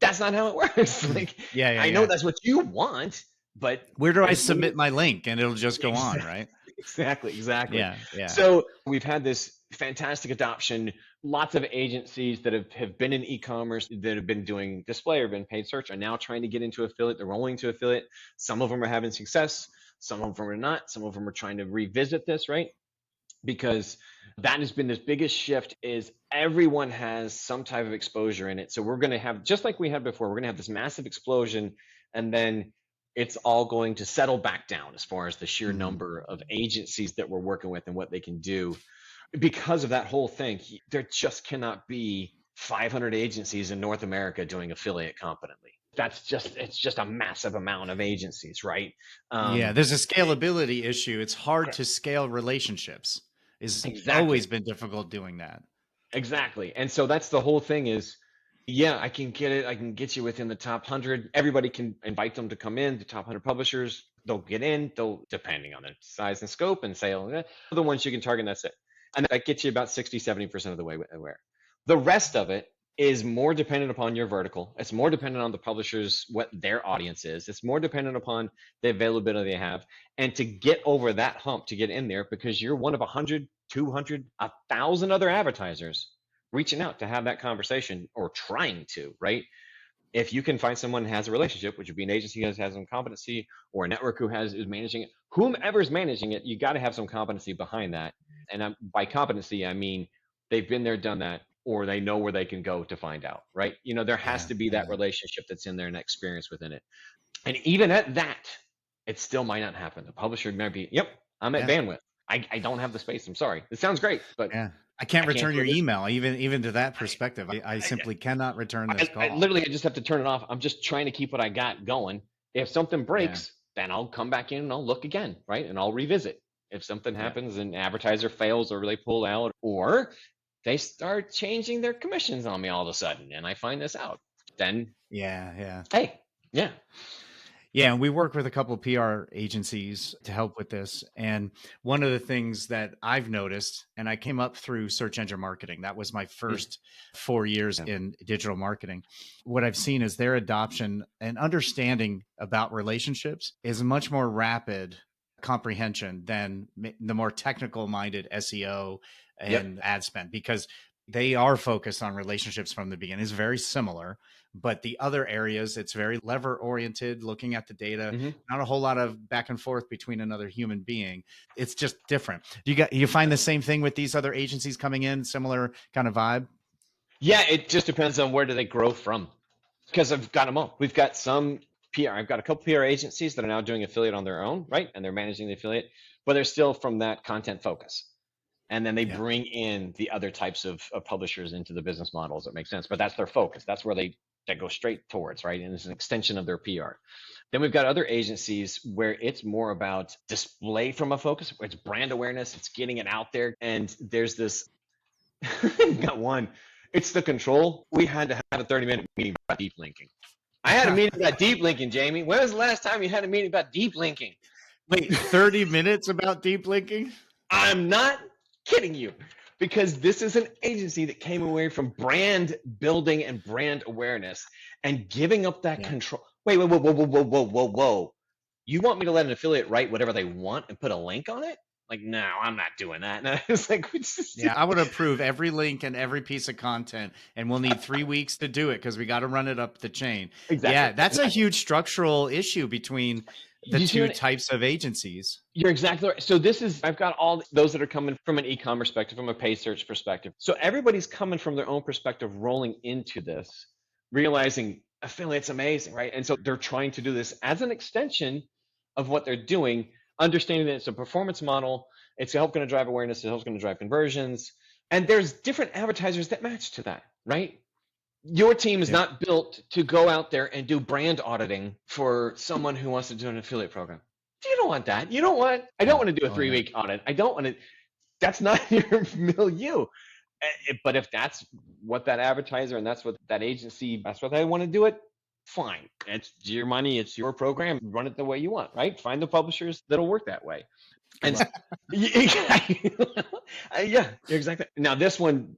That's not how it works. Like, I know that's what you want, but where do I submit my link? And it'll just go on, right? Exactly. Yeah. So we've had this fantastic adoption. Lots of agencies that have been in e-commerce, that have been doing display or been paid search, are now trying to get into affiliate. They're rolling to affiliate. Some of them are having success. Some of them are not. Some of them are trying to revisit this, right? Because that has been this biggest shift, is everyone has some type of exposure in it. So we're going to have, just like we had before, we're going to have this massive explosion, and then it's all going to settle back down as far as the sheer number of agencies that we're working with and what they can do. Because of that whole thing, there just cannot be 500 agencies in North America doing affiliate competently. It's just a massive amount of agencies, right? There's a scalability issue. It's hard to scale relationships. It's always been difficult doing that. Exactly. And so that's the whole thing is, I can get it. I can get you within the top 100. Everybody can invite them to come in, the top 100 publishers. They'll get in, depending on the size and scope and sale, the ones you can target, that's it. And that gets you about 60, 70% of the way where. The rest of it is more dependent upon your vertical. It's more dependent on the publishers, what their audience is. It's more dependent upon the availability they have. And to get over that hump, to get in there, because you're one of 100, 200, 1,000 other advertisers reaching out to have that conversation, or trying to, right? If you can find someone who has a relationship, which would be an agency who has some competency, or a network who is managing it, whomever is managing it, you got to have some competency behind that. And by competency, I mean they've been there, done that, or they know where they can go to find out, right? There has to be that relationship that's in there and experience within it. And even at that, it still might not happen. The publisher might be, I'm at bandwidth. I don't have the space. I'm sorry. It sounds great, but I can't return your email, even to that perspective. I simply cannot return this call. I just have to turn it off. I'm just trying to keep what I got going. If something breaks, then I'll come back in and I'll look again, right? And I'll revisit. If something happens and advertiser fails, or they pull out, or they start changing their commissions on me all of a sudden, and I find this out, then and we work with a couple of PR agencies to help with this. And one of the things that I've noticed, and I came up through search engine marketing, that was my first 4 years in digital marketing. What I've seen is their adoption and understanding about relationships is much more rapid comprehension than the more technical minded SEO and ad spend, because they are focused on relationships from the beginning. It's very similar, but the other areas, it's very lever oriented, looking at the data, not a whole lot of back and forth between another human being. It's just different. You find the same thing with these other agencies coming in, similar kind of vibe? Yeah, it just depends on where do they grow from, because I've got them all. We've got some PR. I've got a couple PR agencies that are now doing affiliate on their own, right? And they're managing the affiliate, but they're still from that content focus. And then they bring in the other types of publishers into the business models that make sense. But that's their focus. That's where they go straight towards, right? And it's an extension of their PR. Then we've got other agencies where it's more about display from a focus. It's brand awareness. It's getting it out there. And there's this, got one, it's the control. We had to have a 30-minute meeting about deep linking. I had a meeting about deep linking, Jamie. When was the last time you had a meeting about deep linking? Wait, 30 minutes about deep linking? I'm not kidding you, because this is an agency that came away from brand building and brand awareness and giving up that control. Wait, whoa. You want me to let an affiliate write whatever they want and put a link on it? Like, no, I'm not doing that. And it's like, I would approve every link and every piece of content, and we'll need 3 weeks to do it because we got to run it up the chain. Exactly. Yeah, that's a huge structural issue between the two types of agencies. You're exactly right. So I've got all those that are coming from an e-commerce perspective, from a paid search perspective. So everybody's coming from their own perspective, rolling into this, realizing affiliate's amazing, right? And so they're trying to do this as an extension of what they're doing, understanding that it's a performance model. It's going to drive awareness. It's going to drive conversions. And there's different advertisers that match to that, right? Your team is not built to go out there and do brand auditing for someone who wants to do an affiliate program. You don't want that. I don't want to do a 3-week audit. I don't want to. That's not your milieu. But if that's what that advertiser and that's what that agency, that's what they want to do it, fine. It's your money. It's your program. Run it the way you want, right? Find the publishers that'll work that way. And yeah, exactly. Now this one,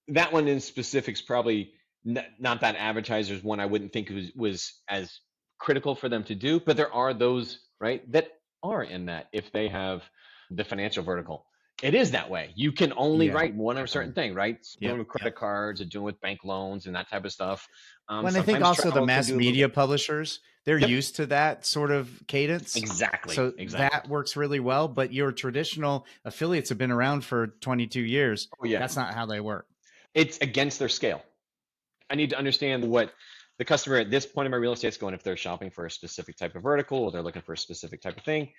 that one in specifics, probably not that advertiser's one. I wouldn't think was as critical for them to do, but there are those, right, that are in that if they have the financial vertical. It is that way. You can only write one or certain thing, right? Doing with credit cards or doing with bank loans and that type of stuff. When I think also the mass media publishers, they're used to that sort of cadence. Exactly. So that works really well. But your traditional affiliates have been around for 22 years. Oh, yeah. That's not how they work. It's against their scale. I need to understand what the customer at this point in my real estate is going, if they're shopping for a specific type of vertical or they're looking for a specific type of thing.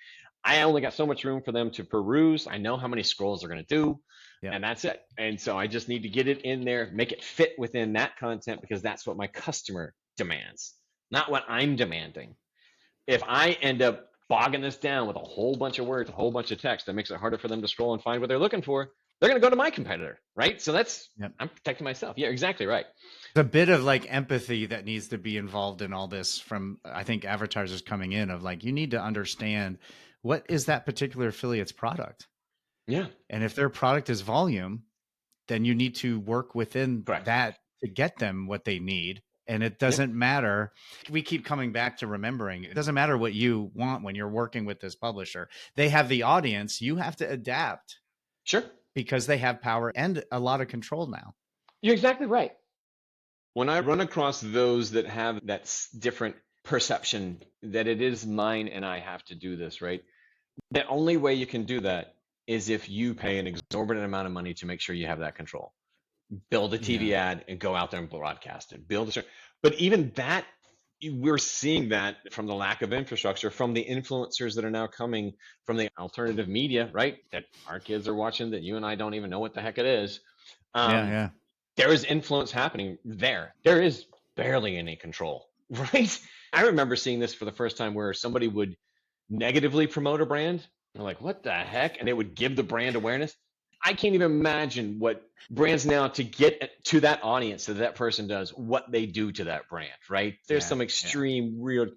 I only got so much room for them to peruse. I know how many scrolls they're going to do, and that's it. And so I just need to get it in there, make it fit within that content, because that's what my customer demands, not what I'm demanding. If I end up bogging this down with a whole bunch of words, a whole bunch of text that makes it harder for them to scroll and find what they're looking for, they're going to go to my competitor, right? So that's, I'm protecting myself. Yeah, exactly right. A bit of like empathy that needs to be involved in all this from, I think, advertisers coming in of like, you need to understand what is that particular affiliate's product. Yeah. And if their product is volume, then you need to work within that to get them what they need. And it doesn't matter. We keep coming back to remembering, it doesn't matter what you want when you're working with this publisher. They have the audience. You have to adapt. Sure. Because they have power and a lot of control now. You're exactly right. When I run across those that have that different perception that it is mine and I have to do this, right? The only way you can do that is if you pay an exorbitant amount of money to make sure you have that control. Build a TV ad and go out there and broadcast it. But even that, we're seeing that from the lack of infrastructure, from the influencers that are now coming from the alternative media, right? That our kids are watching, that you and I don't even know what the heck it is. There is influence happening there. There is barely any control, right? I remember seeing this for the first time where somebody would negatively promote a brand. I'm like, what the heck? And it would give the brand awareness. I can't even imagine what brands now, to get to that audience that person does, what they do to that brand, right? There's some extreme real.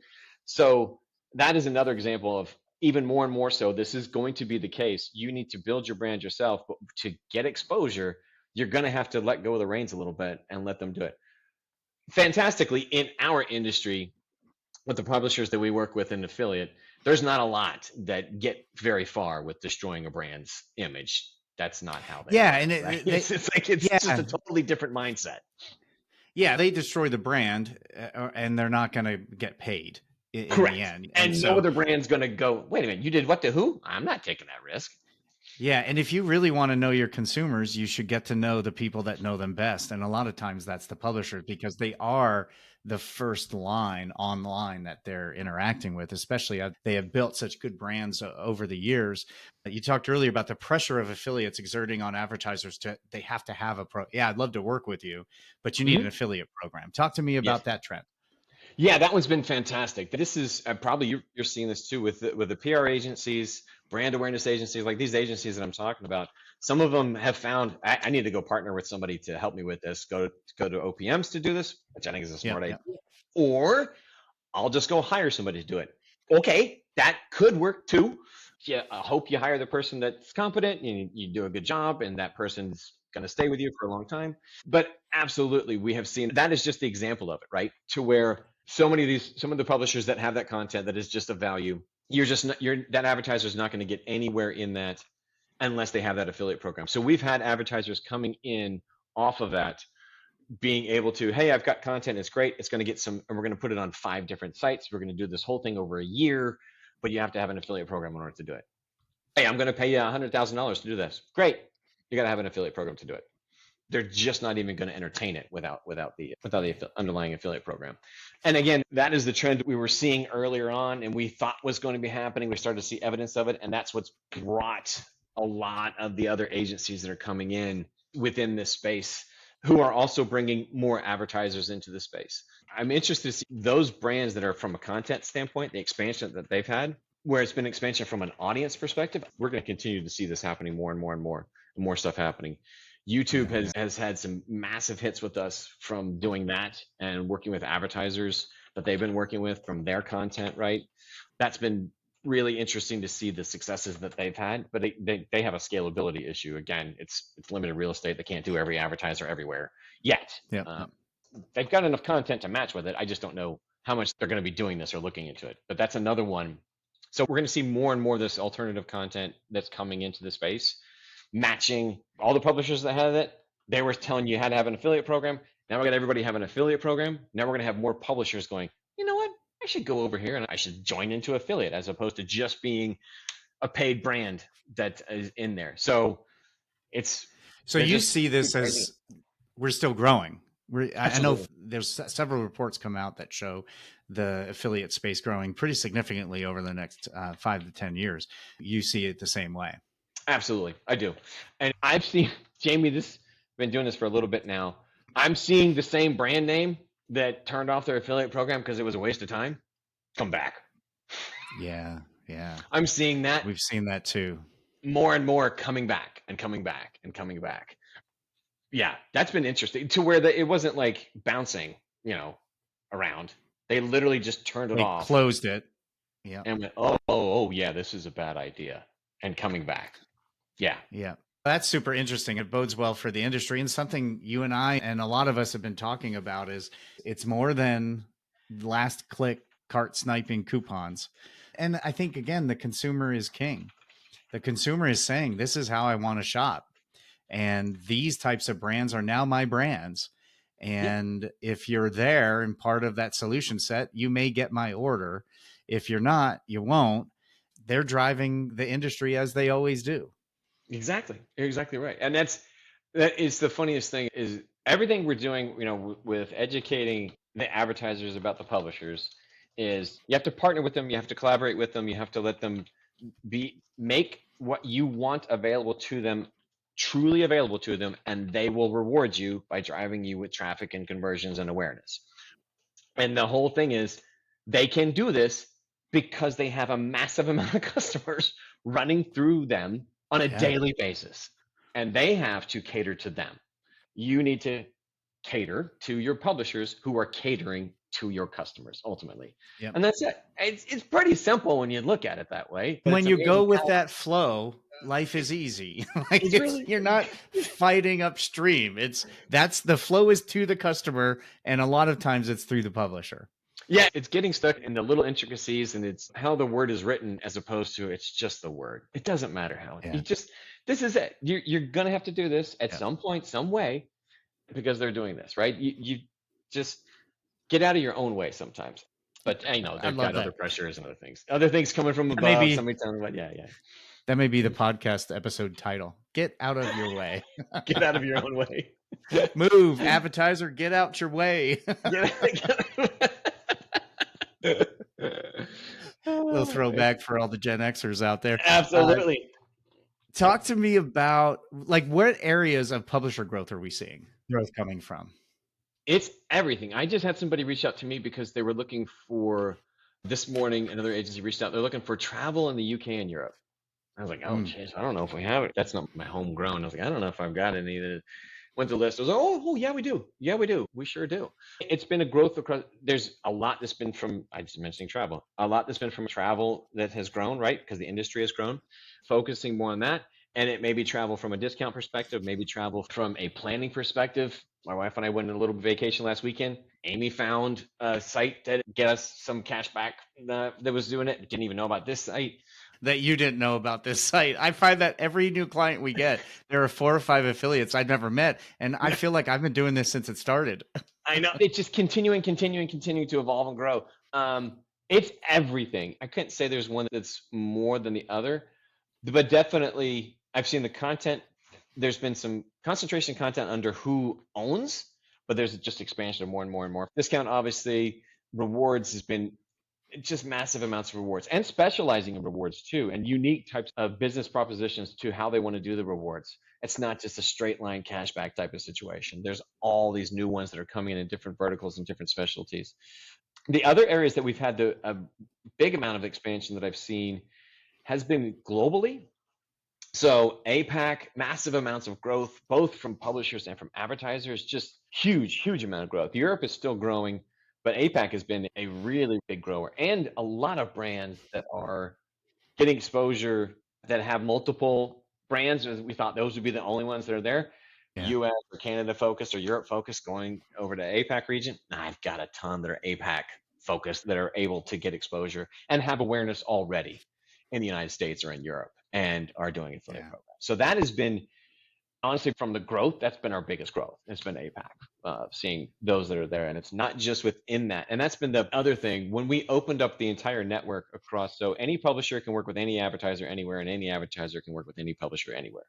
So that is another example of, even more and more so, this is going to be the case. You need to build your brand yourself, but to get exposure, you're going to have to let go of the reins a little bit and let them do it. Fantastically, in our industry, with the publishers that we work with in affiliate, there's not a lot that get very far with destroying a brand's image. That's not how they and it's just a totally different mindset. Yeah, they destroy the brand and they're not going to get paid in the end. And so, no other brand's going to go, wait a minute, you did what to who? I'm not taking that risk. Yeah. And if you really want to know your consumers, you should get to know the people that know them best. And a lot of times that's the publisher, because they are the first line online that they're interacting with, especially they have built such good brands over the years. You talked earlier about the pressure of affiliates exerting on advertisers they have to have I'd love to work with you, but you need an affiliate program. Talk to me about that trend. Yeah, that one's been fantastic. This is probably, you're seeing this too with the PR agencies, brand awareness agencies, like these agencies that I'm talking about. Some of them have found, I need to go partner with somebody to help me with this, go to OPMs to do this, which I think is a smart idea. Or I'll just go hire somebody to do it. Okay, that could work too. Yeah, I hope you hire the person that's competent and you do a good job, and that person's going to stay with you for a long time. But absolutely, we have seen that is just the example of it, right? To where some of the publishers that have that content that is just of value, that advertiser is not going to get anywhere in that unless they have that affiliate program. So we've had advertisers coming in off of that, being able to, hey, I've got content, it's great, it's going to get and we're going to put it on 5 different sites. We're going to do this whole thing over a year, but you have to have an affiliate program in order to do it. Hey, I'm going to pay you $100,000 to do this. Great. You got to have an affiliate program to do it. They're just not even going to entertain it without the underlying affiliate program. And again, that is the trend that we were seeing earlier on, and we thought was going to be happening. We started to see evidence of it, and that's what's brought a lot of the other agencies that are coming in within this space, who are also bringing more advertisers into the space. I'm interested to see those brands that are, from a content standpoint, the expansion that they've had, where it's been expansion from an audience perspective. We're going to continue to see this happening more and more and more, and more stuff happening. YouTube has had some massive hits with us from doing that and working with advertisers that they've been working with from their content, right? That's been really interesting to see the successes that they've had, but they have a scalability issue. Again, it's limited real estate. They can't do every advertiser everywhere yet. Yeah. They've got enough content to match with it. I just don't know how much they're going to be doing this or looking into it. But that's another one. So we're going to see more and more of this alternative content that's coming into the space, matching all the publishers that had it. They were telling you how to have an affiliate program. Now we're going to everybody have an affiliate program. Now we're going to have more publishers going, you know what? I should go over here and I should join into affiliate as opposed to just being a paid brand that is in there. So you see this as we're still growing. I know there's several reports come out that show the affiliate space growing pretty significantly over the next 5 to 10 years. You see it the same way. Absolutely. I do. And I've seen, Jamie, been doing this for a little bit now. I'm seeing the same brand name that turned off their affiliate program because it was a waste of time come back. Yeah. I'm seeing that. We've seen that too. More and more coming back and coming back and coming back. Yeah, that's been interesting to where it wasn't like bouncing, around. They literally just turned it off. Closed it. Yeah. And went, oh, yeah, this is a bad idea. And coming back. Yeah. Yeah. That's super interesting. It bodes well for the industry, and something you and I and a lot of us have been talking about is it's more than last click cart sniping coupons. And I think, again, the consumer is king. The consumer is saying, this is how I want to shop. And these types of brands are now my brands. And if you're there and part of that solution set, you may get my order. If you're not, you won't. They're driving the industry as they always do. Exactly. You're exactly right. And that is the funniest thing is everything we're doing, with educating the advertisers about the publishers is you have to partner with them. You have to collaborate with them. You have to let them make what you want available to them truly available to them, and they will reward you by driving you with traffic and conversions and awareness. And the whole thing is they can do this because they have a massive amount of customers running through them on a daily basis, and they have to cater to them. You need to cater to your publishers who are catering to your customers ultimately. Yep. And that's it. It's pretty simple when you look at it that way. When you go with that flow, life is easy. You're not fighting upstream. That's the flow is to the customer, and a lot of times it's through the publisher. Yeah, it's getting stuck in the little intricacies, and it's how the word is written as opposed to it's just the word. It doesn't matter how. Yeah. This is it. You're gonna have to do this at some point, some way, because they're doing this, right? You just get out of your own way sometimes. But I know they've got other pressures and other things coming from above. Somebody telling me about, yeah. That may be the podcast episode title. Get out of your way. Get out of your own way. Move, advertiser, get out your way. Little throwback for all the Gen Xers out there. Absolutely. Talk to me about what areas of publisher growth are we seeing growth coming from? It's everything. I just had somebody reach out to me because they were looking for this morning. Another agency reached out. They're looking for travel in the UK and Europe. I was like, oh, geez, I don't know if we have it. That's not my homegrown. I was like, I don't know if I've got any that went to the list. I was like, oh, yeah, we do. Yeah, we do. We sure do. It's been a growth across. There's a lot that's been from, I just mentioned travel, a lot that's been from travel that has grown, right? Because the industry has grown, focusing more on that. And it may be travel from a discount perspective, maybe travel from a planning perspective. My wife and I went on a little vacation last weekend. Amy found a site that get us some cash back that was doing it. Didn't even know about this site. That you didn't know about this site. I find that every new client we get, there are 4 or 5 affiliates I've never met. And I feel like I've been doing this since it started. I know. It's just continuing to evolve and grow. It's everything. I couldn't say there's one that's more than the other, but definitely I've seen the content. There's been some concentration content under who owns, but there's just expansion of more and more and more. Discount, obviously, rewards has been just massive amounts of rewards and specializing in rewards too, and unique types of business propositions to how they want to do the rewards. It's not just a straight line cashback type of situation. There's all these new ones that are coming in different verticals and different specialties. The other areas that we've had a big amount of expansion that I've seen has been globally. So APAC, massive amounts of growth, both from publishers and from advertisers, just huge amount of growth. Europe is still growing, But APAC has been a really big grower, and a lot of brands that are getting exposure that have multiple brands. We thought those would be the only ones that are there. Yeah. US or Canada focused or Europe focused, going over to APAC region. I've got a ton that are APAC focused that are able to get exposure and have awareness already in the United States or in Europe and are doing affiliate Yeah. programs. So that has been, honestly, from the growth, that's been our biggest growth. It's been APAC, seeing those that are there. And it's not just within that. And that's been the other thing. When we opened up the entire network across, so any publisher can work with any advertiser anywhere, and any advertiser can work with any publisher anywhere.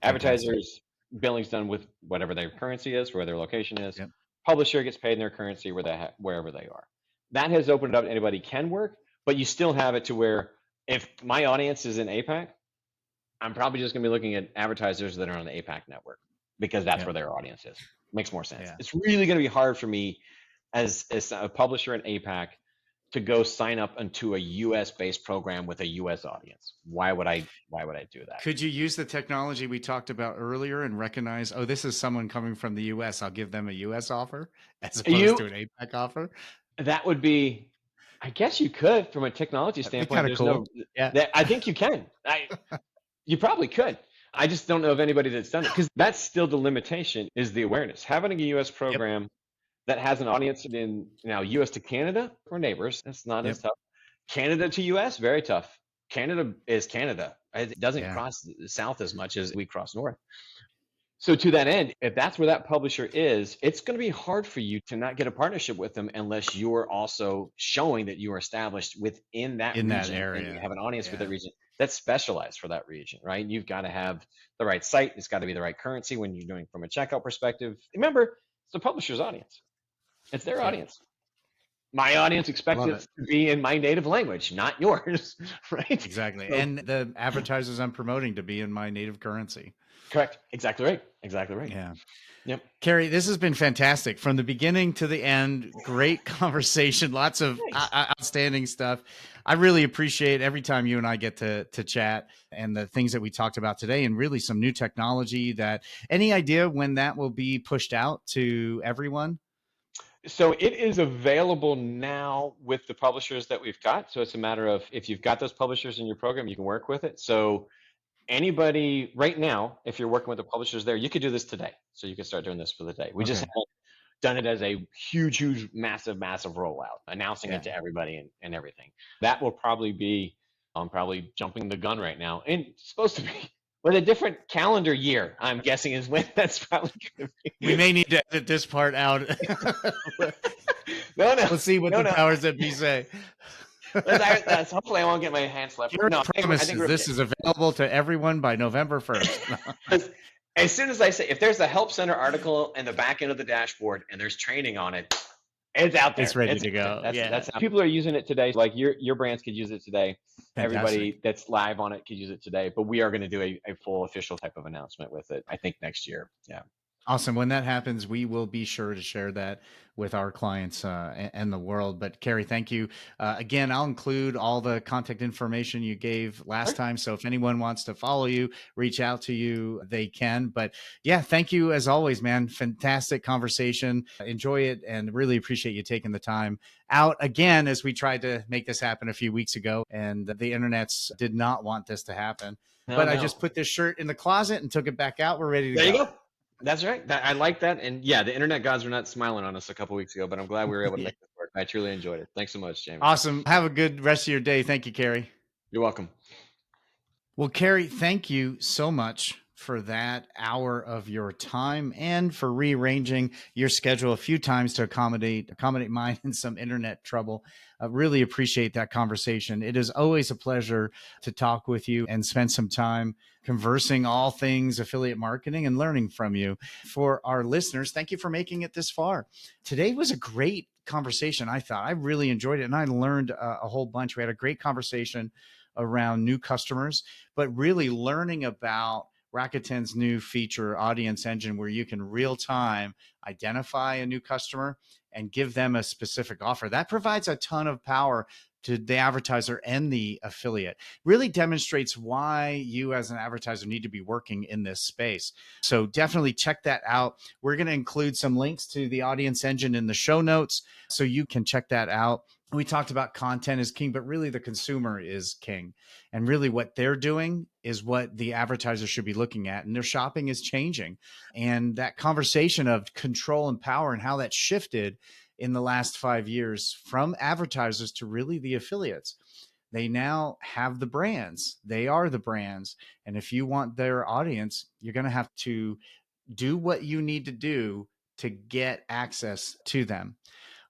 Fantastic. Advertisers, billing's done with whatever their currency is, where their location is. Yep. Publisher gets paid in their currency wherever they are. That has opened it up. Anybody can work, but you still have it to where if my audience is in APAC, I'm probably just going to be looking at advertisers that are on the APAC network because that's where their audience is. Makes more sense. Yeah. It's really going to be hard for me as a publisher in APAC to go sign up into a US based program with a US audience. Why would I do that? Could you use the technology we talked about earlier and recognize, oh, this is someone coming from the US, I'll give them a US offer as opposed to an APAC offer? That would be, I guess you could, from a technology standpoint. Kind of cool. I think you can. You probably could. I just don't know of anybody that's done it, because that's still the limitation, is the awareness. Having a US program that has an audience in now US to Canada, we're neighbors. That's not as tough. Canada to US, very tough. Canada is Canada. It doesn't cross south as much as we cross north. So to that end, if that's where that publisher is, it's going to be hard for you to not get a partnership with them unless you're also showing that you are established within that region, that area, and you have an audience with that region that's specialized for that region, right? You've got to have the right site. It's got to be the right currency when you're doing from a checkout perspective. Remember, it's the publisher's audience. It's their audience. My audience expects it to be in my native language, not yours, right? Exactly. So, and the advertisers I'm promoting to be in my native currency. Correct. Exactly right. Exactly right. Yeah. Yep. Cary, this has been fantastic from the beginning to the end. Great conversation. Lots of outstanding stuff. I really appreciate every time you and I get to chat, and the things that we talked about today, and really some new technology. That, any idea when that will be pushed out to everyone? So it is available now with the publishers that we've got. So it's a matter of, if you've got those publishers in your program, you can work with it. So anybody right now, if you're working with the publishers there, you could do this today. So you can start doing this for the day. We just haven't done it as a huge, massive rollout, announcing it to everybody and everything. That will probably be, I'm probably jumping the gun right now. And it's supposed to be with a different calendar year, I'm guessing, is when that's probably going to be. We may need to edit this part out. No. Let's see what the powers that be say. That's hopefully I won't get my hands slapped. No, I think this is available to everyone by November 1st. As soon as I say, if there's a Help Center article in the back end of the dashboard and there's training on it, it's out there. It's ready to go. That's how people are using it today. Like your brands could use it today. Fantastic. Everybody that's live on it could use it today. But we are going to do a full official type of announcement with it, I think, next year. Yeah. Awesome. When that happens, we will be sure to share that with our clients and the world. But Cary, thank you. Again, I'll include all the contact information you gave last time. So if anyone wants to follow you, reach out to you, they can. But yeah, thank you as always, man. Fantastic conversation. Enjoy it, and really appreciate you taking the time out again, as we tried to make this happen a few weeks ago, and the internets did not want this to happen. I just put this shirt in the closet and took it back out. We're ready to go. There you go. That's right. I like that. And yeah, the internet gods were not smiling on us a couple of weeks ago, but I'm glad we were able to make this work. I truly enjoyed it. Thanks so much, Jamie. Awesome. Have a good rest of your day. Thank you, Cary. You're welcome. Well, Cary, thank you so much for that hour of your time, and for rearranging your schedule a few times to accommodate mine and some internet trouble. I really appreciate that conversation. It is always a pleasure to talk with you and spend some time conversing all things affiliate marketing and learning from you. For our listeners, thank you for making it this far. Today was a great conversation. I thought I really enjoyed it, and I learned a whole bunch. We had a great conversation around new customers, but really learning about Rakuten's new feature, Audience Engine, where you can real time identify a new customer and give them a specific offer. That provides a ton of power to the advertiser and the affiliate. Really demonstrates why you as an advertiser need to be working in this space. So definitely check that out. We're going to include some links to the Audience Engine in the show notes so you can check that out. We talked about content is king, but really the consumer is king. And really what they're doing is what the advertiser should be looking at. And their shopping is changing. And that conversation of control and power and how that shifted in the last 5 years from advertisers to really the affiliates. They now have the brands. They are the brands. And if you want their audience, you're going to have to do what you need to do to get access to them.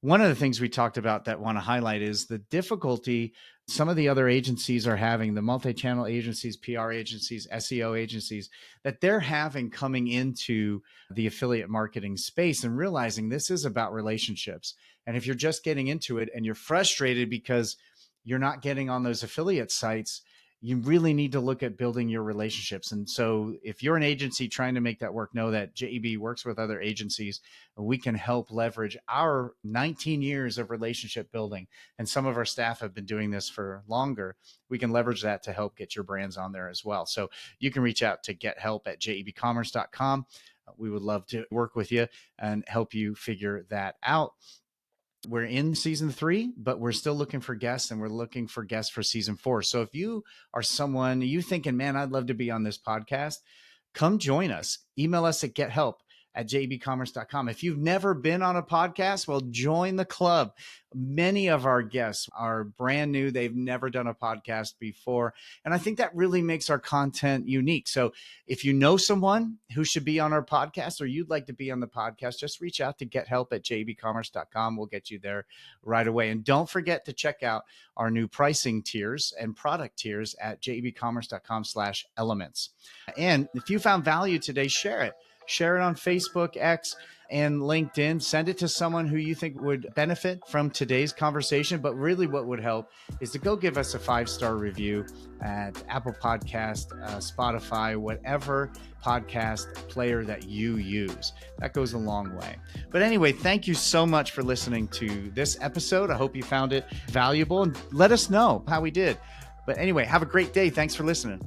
One of the things we talked about that I want to highlight is the difficulty some of the other agencies are having, the multi-channel agencies, PR agencies, SEO agencies, that they're having coming into the affiliate marketing space and realizing this is about relationships. And if you're just getting into it and you're frustrated because you're not getting on those affiliate sites, you really need to look at building your relationships. And so if you're an agency trying to make that work, know that JEB works with other agencies. We can help leverage our 19 years of relationship building. And some of our staff have been doing this for longer. We can leverage that to help get your brands on there as well. So you can reach out to gethelp@JEBCommerce.com. We would love to work with you and help you figure that out. We're in season 3, but we're still looking for guests, and we're looking for guests for season 4. So if you are someone you thinking, man, I'd love to be on this podcast, come join us. Email us at gethelp@JEBCommerce.com. If you've never been on a podcast, well, join the club. Many of our guests are brand new. They've never done a podcast before. And I think that really makes our content unique. So if you know someone who should be on our podcast or you'd like to be on the podcast, just reach out to gethelp@JEBCommerce.com. We'll get you there right away. And don't forget to check out our new pricing tiers and product tiers at JEBCommerce.com/elements. And if you found value today, share it. Share it on Facebook, X, and LinkedIn. Send it to someone who you think would benefit from today's conversation. But really what would help is to go give us a 5-star review at Apple Podcast, Spotify, whatever podcast player that you use. That goes a long way. But anyway, thank you so much for listening to this episode. I hope you found it valuable, and let us know how we did. But anyway, have a great day. Thanks for listening.